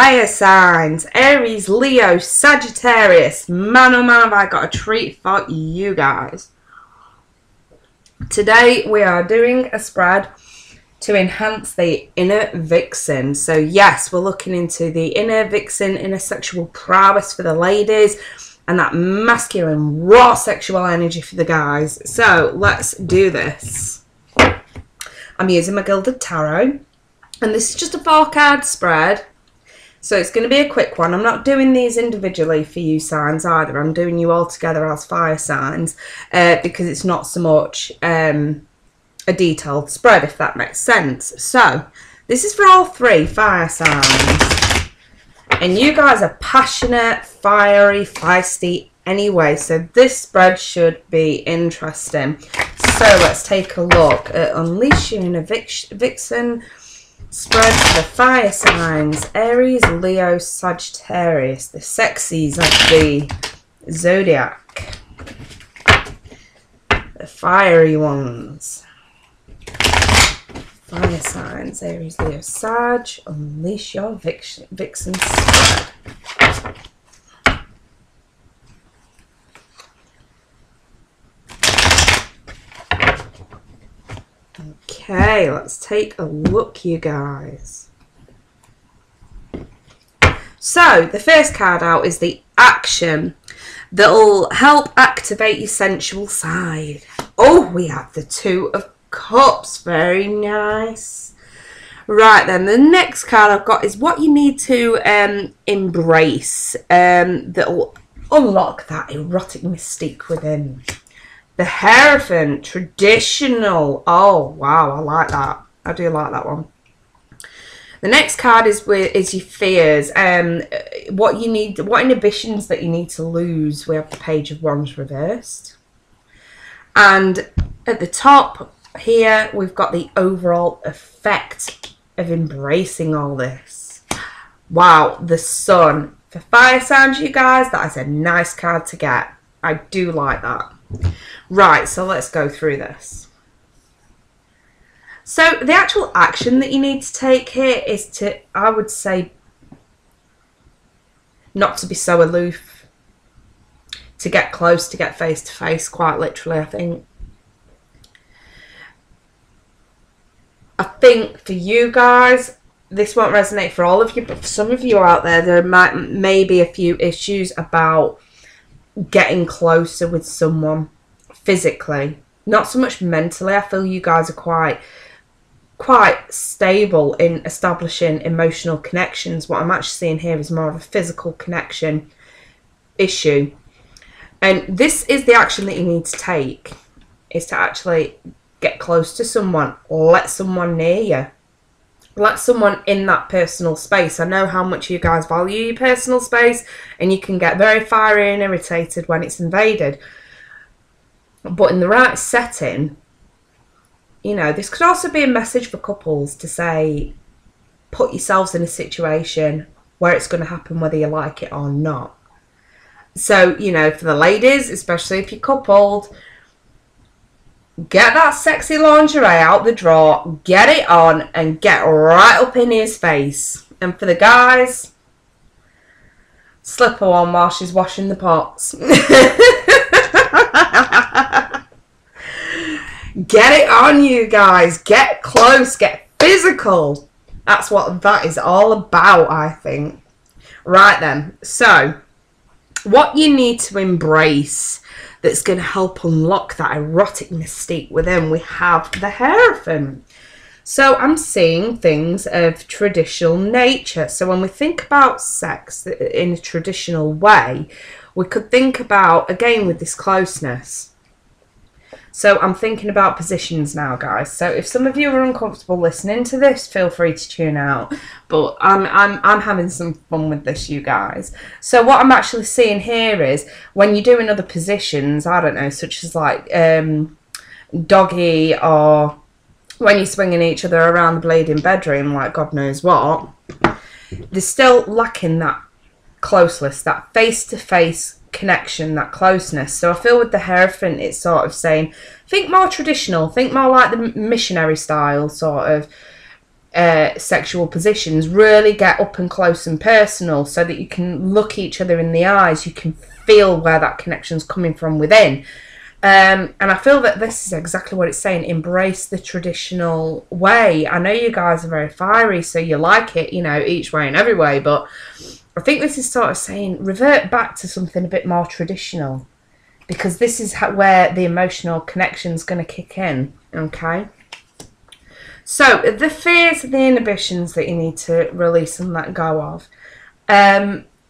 fire signs, Aries, Leo, Sagittarius. Man, oh man, have I got a treat for you guys. Today we are doing a spread to enhance the inner vixen. So yes, we're looking into the inner vixen, inner sexual prowess for the ladies, and that masculine raw sexual energy for the guys. So let's do this. I'm using my Gilded Tarot, and this is just a 4-card spread. So it's going to be a quick one. I'm not doing these individually for you signs either. I'm doing you all together as fire signs because it's not so much a detailed spread, if that makes sense. So this is for all 3 fire signs. And you guys are passionate, fiery, feisty anyway. So this spread should be interesting. So let's take a look at Unleash Your Inner Vixen spread for the fire signs, Aries, Leo, Sagittarius, the sexies of the zodiac, the fiery ones. Fire signs, Aries, Leo, Sag, unleash your vixen spread. Okay, let's take a look, you guys. So, the first card out is the action that'll help activate your sensual side. Oh, we have the 2 of Cups. Very nice. Right then, the next card I've got is what you need to embrace that'll unlock that erotic mystique within. The Hierophant, traditional. Oh, wow, I like that. I do like that one. The next card is your fears. What inhibitions that you need to lose. We have the Page of Wands reversed. And at the top here, we've got the overall effect of embracing all this. Wow, the Sun. For fire signs, you guys, that is a nice card to get. I do like that. Right, so let's go through this. So the actual action that you need to take here is to, I would say, not to be so aloof. To get close, to get face to face, quite literally, I think. I think for you guys, this won't resonate for all of you, but for some of you out there, there may be a few issues about getting closer with someone physically, not so much mentally. I feel you guys are quite stable in establishing emotional connections. What I'm actually seeing here is more of a physical connection issue, and this is the action that you need to take, is to actually get close to someone, let someone near you, let someone in that personal space. I know how much you guys value your personal space, and you can get very fiery and irritated when it's invaded. But in the right setting, you know, this could also be a message for couples to say, put yourselves in a situation where it's going to happen whether you like it or not. So, you know, for the ladies, especially if you're coupled, get that sexy lingerie out the drawer, get it on, and get right up in his face. And for the guys, slip her on while she's washing the pots. Get it on, you guys. Get close, get physical. That's what that is all about, I think. Right then, so what you need to embrace that's going to help unlock that erotic mystique within, we have the Hierophant. So I'm seeing things of traditional nature. So when we think about sex in a traditional way, we could think about, again, with this closeness. So I'm thinking about positions now, guys. So if some of you are uncomfortable listening to this, feel free to tune out. But I'm having some fun with this, you guys. So what I'm actually seeing here is when you're doing other positions, I don't know, such as like doggy, or when you're swinging each other around the bleeding bedroom, like God knows what, they're still lacking that closeness, that face-to-face connection, that closeness. So I feel with the Hierophant, it's sort of saying, think more traditional, think more like the missionary style, sort of sexual positions, really get up and close and personal so that you can look each other in the eyes. You can feel where that connection's coming from within. And I feel that this is exactly what it's saying. Embrace the traditional way. I know you guys are very fiery, so you like it, you know, each way and every way, but I think this is sort of saying revert back to something a bit more traditional, because this is where the emotional connection's going to kick in, okay? So, the fears and the inhibitions that you need to release and let go of.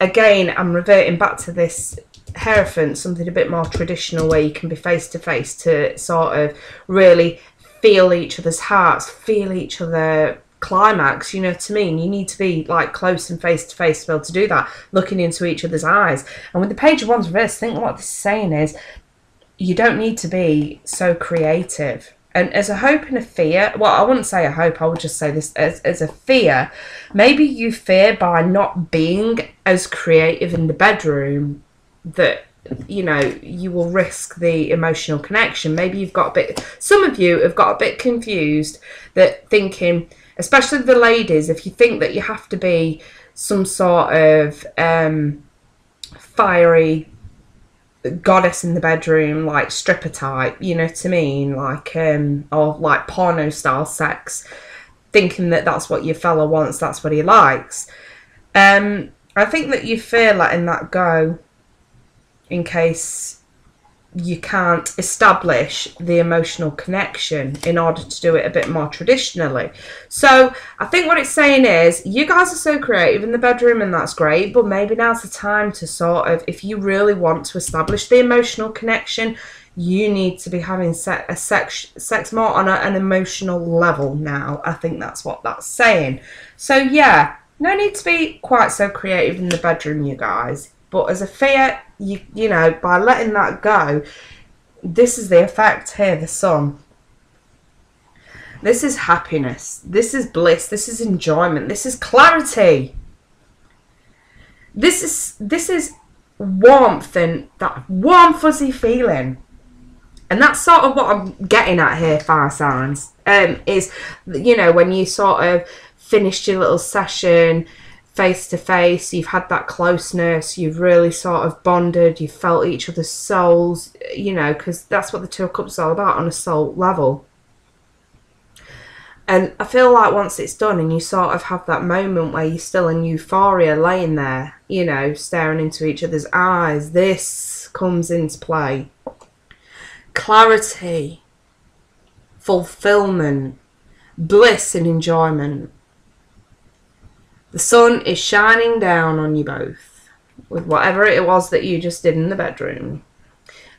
Again, I'm reverting back to this Hierophant, something a bit more traditional where you can be face to face to sort of really feel each other's hearts, feel each other climax, you know what I mean? You need to be like close and face to face to be able to do that, looking into each other's eyes. And with the Page of Wands reversed, I think what this is saying is you don't need to be so creative. And as a hope and a fear, well, I wouldn't say a hope, I would just say this as a fear. Maybe you fear by not being as creative in the bedroom that, you know, you will risk the emotional connection. Maybe you've got a bit, some of you have got a bit confused, that thinking, especially the ladies, if you think that you have to be some sort of fiery goddess in the bedroom, like stripper type, you know what I mean, like or like porno style sex, thinking that that's what your fella wants, that's what he likes. I think that you fear letting that go in case you can't establish the emotional connection in order to do it a bit more traditionally. So I think what it's saying is you guys are so creative in the bedroom, and that's great, but maybe now's the time to sort of, if you really want to establish the emotional connection, you need to be having sex more on an emotional level now. I think that's what that's saying. So yeah, no need to be quite so creative in the bedroom, you guys. But as a fear, you know, by letting that go, this is the effect here, the Sun. This is happiness. This is bliss. This is enjoyment. This is clarity. This is warmth, and that warm, fuzzy feeling. And that's sort of what I'm getting at here, fire signs. Is, you know, when you sort of finished your little session face to face, you've had that closeness, you've really sort of bonded, you've felt each other's souls, you know, because that's what the Two of Cups is all about on a soul level. And I feel like once it's done and you sort of have that moment where you're still in euphoria, laying there, you know, staring into each other's eyes, this comes into play. Clarity, fulfillment, bliss and enjoyment. The sun is shining down on you both with whatever it was that you just did in the bedroom.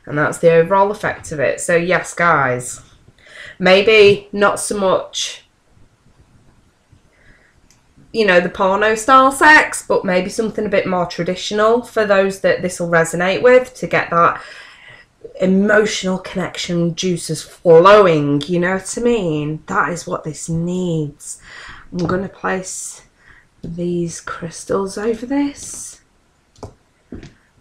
And that's the overall effect of it. So yes, guys, maybe not so much, you know, the porno style sex, but maybe something a bit more traditional for those that this will resonate with, to get that emotional connection juices flowing, you know what I mean? That is what this needs. I'm going to place these crystals over this.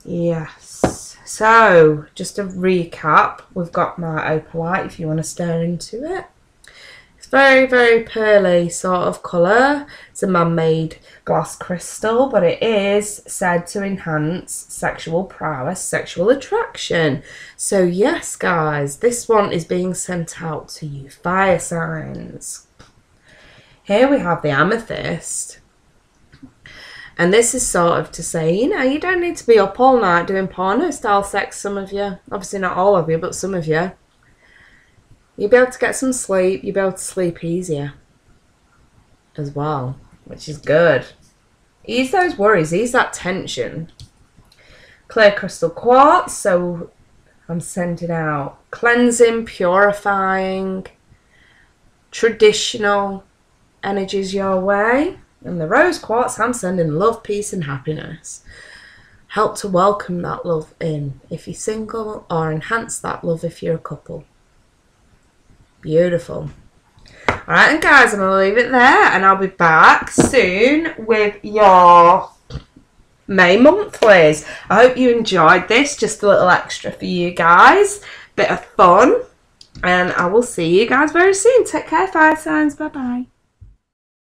Yes. So, just a recap, we've got my opalite if you want to stare into it. It's very, very pearly sort of colour. It's a man-made glass crystal, but it is said to enhance sexual prowess, sexual attraction. So yes, guys, this one is being sent out to you fire signs. Here we have the amethyst. And this is sort of to say, you know, you don't need to be up all night doing porno style sex, some of you. Obviously not all of you, but some of you. You'll be able to get some sleep. You'll be able to sleep easier as well, which is good. Ease those worries, ease that tension. Clear crystal quartz, so I'm sending out cleansing, purifying, traditional energies your way. And the rose quartz, I'm sending love, peace and happiness. Help to welcome that love in if you're single, or enhance that love if you're a couple. Beautiful. Alright, and guys, I'm going to leave it there, and I'll be back soon with your May monthlies. I hope you enjoyed this, just a little extra for you guys. Bit of fun. And I will see you guys very soon. Take care, fire signs. Bye-bye.